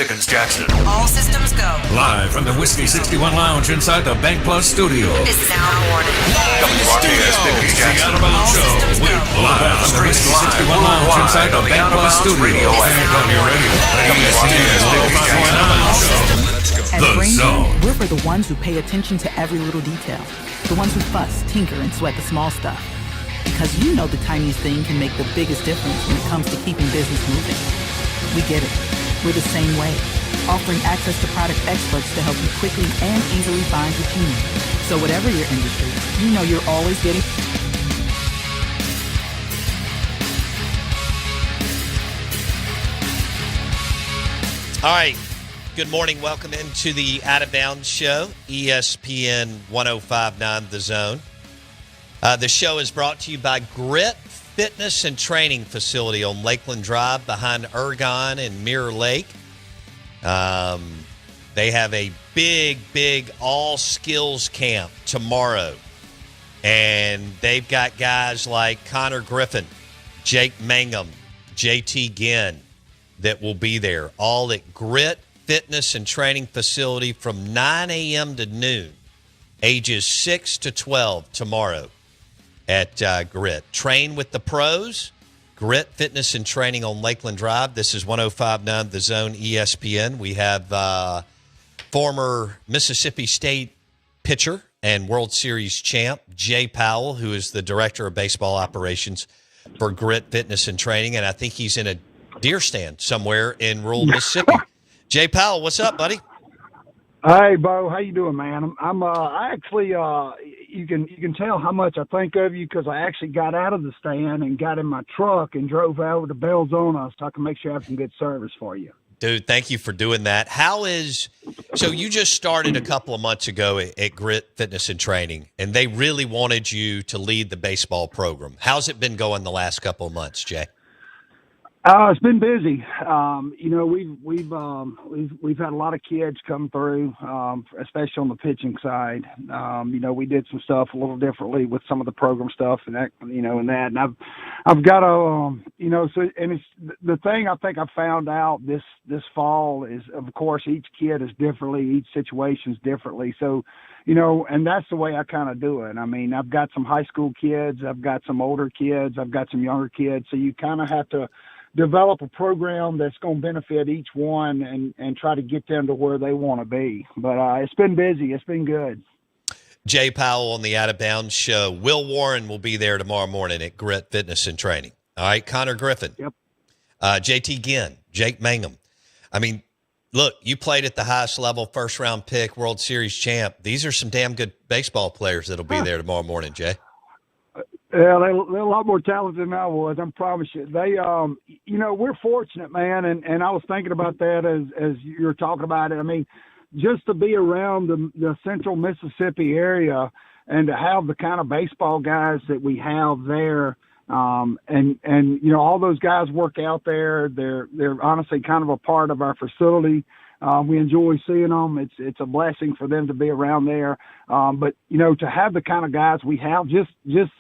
Pickens Jackson. All systems go. Live from the Whiskey 61 Lounge inside the Bank Plus studio. This is Out Warning. Live in the studio. Pickens Jackson. The Out of Bounds Show. Live from the Whiskey 61 Lounge inside the Bank Plus studio. And on your radio. At The Grainger, Zone. we're for the ones who pay attention to every little detail. The ones who fuss, tinker, and sweat the small stuff. Because you know the tiniest thing can make the biggest difference when it comes to keeping business moving. We get it. We're the same way, offering access to product experts to help you quickly and easily find what you need. So whatever your industry, you know you're always getting... All right. Good morning. Welcome into the Out of Bounds Show, ESPN 105.9 The Zone. The show is brought to you by Grit Fitness and Training Facility on Lakeland Drive behind Ergon and Mirror Lake. They have a big all-skills camp tomorrow. And they've got guys like Connor Griffin, Jake Mangum, JT Ginn that will be there, all at Grit Fitness and Training Facility from 9 a.m. to noon, ages 6 to 12 tomorrow at Grit. Train with the pros, Grit Fitness and Training on Lakeland Drive. This is 105.9 The Zone ESPN. We have former Mississippi State pitcher and World Series champ Jay Powell, who is the director of baseball operations for Grit Fitness and Training, and I think he's in a deer stand somewhere in rural Mississippi. Jay Powell, what's up, buddy? Hey, Bo, how you doing, man? I actually, you can tell how much I think of you because I actually got out of the stand and got in my truck and drove over to Belzona so I can make sure I have some good service for you. Dude, thank you for doing that. So you just started a couple of months ago at Grit Fitness and Training, and they really wanted you to lead the baseball program. How's it been going the last couple of months, Jay? It's been busy. We've had a lot of kids come through, especially on the pitching side. We did some stuff a little differently with some of the program stuff and that, and I've got it's the thing I think I found out this fall is, of course, each kid is differently, each situation's differently. So, and that's the way I kind of do it. I mean, I've got some high school kids, I've got some older kids, I've got some younger kids. So you kind of have to develop a program that's going to benefit each one and try to get them to where they want to be. But it's been busy. It's been good. Jay Powell on the Out of Bounds Show. Will Warren will be there tomorrow morning at Grit Fitness and Training. All right, Connor Griffin. Yep. JT Ginn, Jake Mangum. I mean, look, you played at the highest level, first-round pick, World Series champ. These are some damn good baseball players that'll be there tomorrow morning, Jay. Yeah, they're a lot more talented than I was, I promise you. They, we're fortunate, man, and I was thinking about that as you were talking about it. I mean, just to be around the central Mississippi area and to have the kind of baseball guys that we have there, and all those guys work out there. They're honestly kind of a part of our facility. We enjoy seeing them. It's a blessing for them to be around there. But to have the kind of guys we have just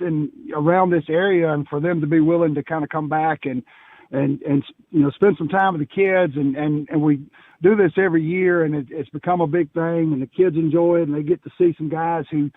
in around this area, and for them to be willing to kind of come back and spend some time with the kids, and we do this every year, and it's become a big thing, and the kids enjoy it, and they get to see some guys who,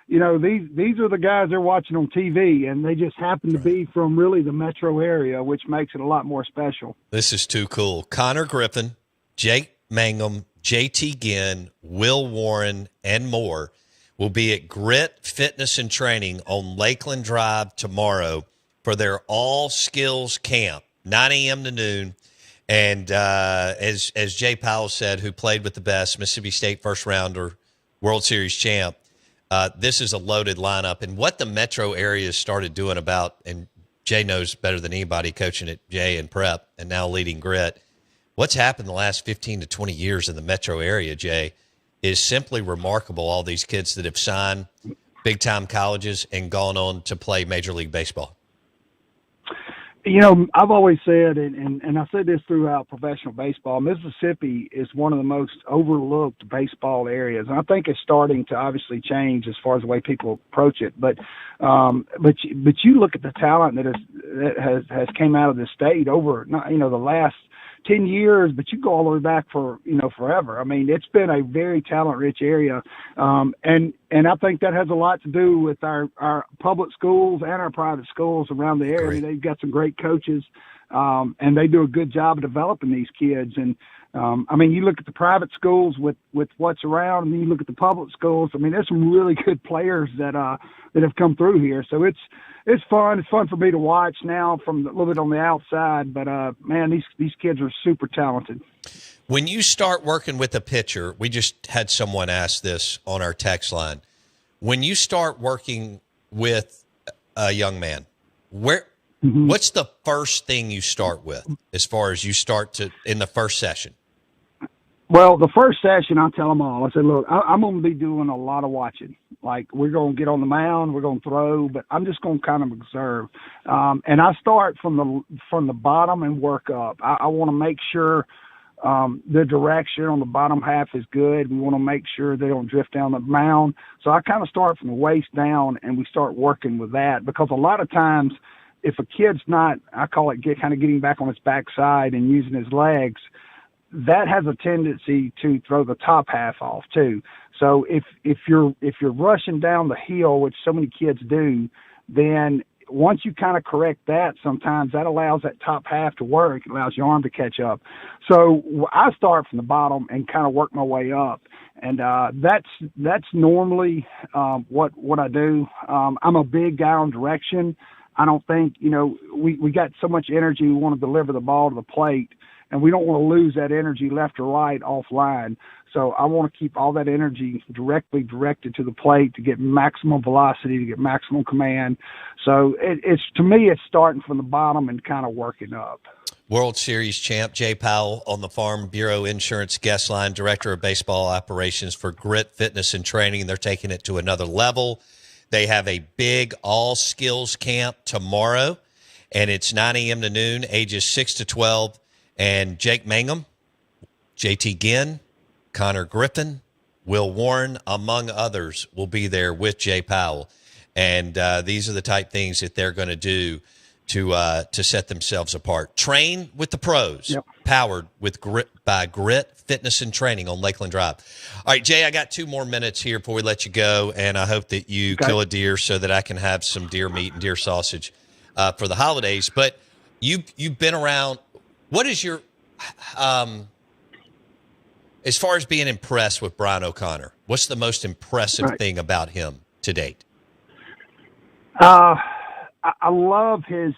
these are the guys they're watching on TV, and they just happen to be from really the metro area, which makes it a lot more special. This is too cool. Connor Griffin, Jake Mangum, JT Ginn, Will Warren, and more will be at Grit Fitness and Training on Lakeland Drive tomorrow for their all-skills camp, 9 a.m. to noon. And as Jay Powell said, who played with the best, Mississippi State first-rounder, World Series champ, this is a loaded lineup. And what the metro area started doing and Jay knows better than anybody coaching at Jay and Prep and now leading Grit, what's happened the last 15 to 20 years in the metro area, Jay, is simply remarkable. All these kids that have signed big-time colleges and gone on to play Major League Baseball. I've always said, and I said this throughout professional baseball, Mississippi is one of the most overlooked baseball areas. And I think it's starting to obviously change as far as the way people approach it. But you look at the talent that has came out of the state over, the last 10 years, but you go all the way back for, forever. I mean, it's been a very talent-rich area. And I think that has a lot to do with our public schools and our private schools around the area. I mean, they've got some great coaches, and they do a good job of developing these kids. And, you look at the private schools with what's around, and then you look at the public schools. I mean, there's some really good players that have come through here. So it's fun. It's fun for me to watch now from a little bit on the outside. But, man, these kids are super talented. When you start working with a pitcher, we just had someone ask this on our text line. When you start working with a young man, what's the first thing you start with as far as you start in the first session? Well, the first session, I tell them all. I said, look, I'm going to be doing a lot of watching. Like, we're going to get on the mound, we're going to throw, but I'm just going to kind of observe. And I start from the bottom and work up. I want to make sure the direction on the bottom half is good. We want to make sure they don't drift down the mound. So I kind of start from the waist down, and we start working with that, because a lot of times if a kid's not, I call it getting back on his backside and using his legs, that has a tendency to throw the top half off too. So if you're rushing down the hill, which so many kids do, then once you kind of correct that, sometimes that allows that top half to work. It allows your arm to catch up. So I start from the bottom and kind of work my way up. And that's normally what I do. I'm a big guy on direction. I don't think, we got so much energy. We want to deliver the ball to the plate, and we don't want to lose that energy left or right offline. So I want to keep all that energy directly directed to the plate to get maximum velocity, to get maximum command. So to me, it's starting from the bottom and kind of working up. World Series champ Jay Powell on the Farm Bureau Insurance guest line, director of baseball operations for Grit Fitness and Training. They're taking it to another level. They have a big all-skills camp tomorrow, and it's 9 a.m. to noon, ages 6 to 12. And Jake Mangum, JT Ginn, Connor Griffin, Will Warren, among others, will be there with Jay Powell. And these are the type things that they're going to do to set themselves apart. Train with the pros, yep. Powered by Grit Fitness and Training on Lakeland Drive. All right, Jay, I got 2 more minutes here before we let you go, and I hope that you kill a deer so that I can have some deer meat and deer sausage for the holidays. But you've been around. What is your as far as being impressed with Brian O'Connor, what's the most impressive thing about him to date? I love his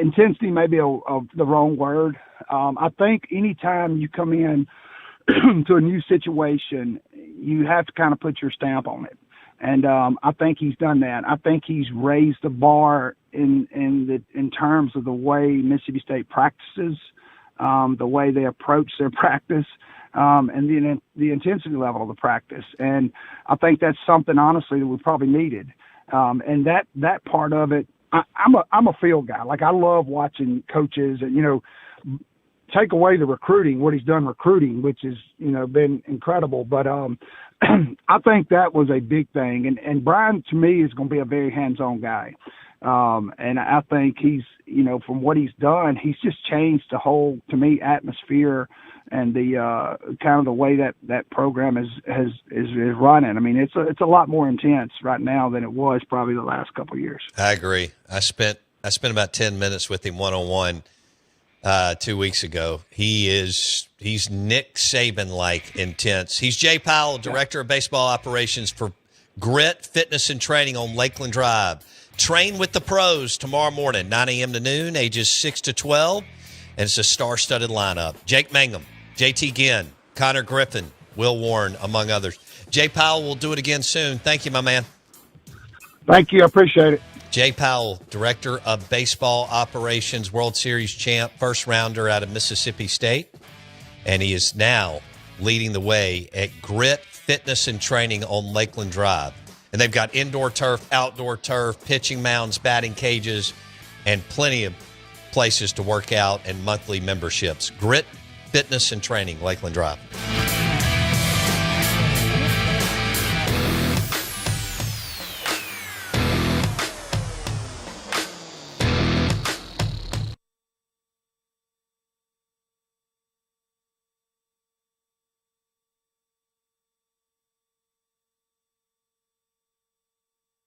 intensity, maybe the wrong word. I think anytime you come in to a new situation, you have to kind of put your stamp on it. And I think he's done that. I think he's raised the bar in terms of the way Mississippi State practices, the way they approach their practice, and the intensity level of the practice. And I think that's something, honestly, that we probably needed. And that part of it, I'm a field guy. Like, I love watching coaches and, take away the recruiting, what he's done recruiting, which has, been incredible. But I think that was a big thing. And Brian, to me, is going to be a very hands-on guy. And I think he's, from what he's done, he's just changed the whole, to me, atmosphere and the kind of the way that program is running. I mean, it's a lot more intense right now than it was probably the last couple of years. I agree. I spent about 10 minutes with him one-on-one 2 weeks ago. He's Nick Saban-like intense. He's Jay Powell, director of baseball operations for Grit Fitness and Training on Lakeland Drive. Train with the pros tomorrow morning, 9 a.m. to noon, ages 6 to 12. And it's a star-studded lineup. Jake Mangum, JT Ginn, Connor Griffin, Will Warren, among others. Jay Powell will do it again soon. Thank you, my man. Thank you. I appreciate it. Jay Powell, director of baseball operations, World Series champ, first rounder out of Mississippi State. And he is now leading the way at Grit Fitness and Training on Lakeland Drive. And they've got indoor turf, outdoor turf, pitching mounds, batting cages, and plenty of places to work out and monthly memberships. Grit Fitness and Training, Lakeland Drive.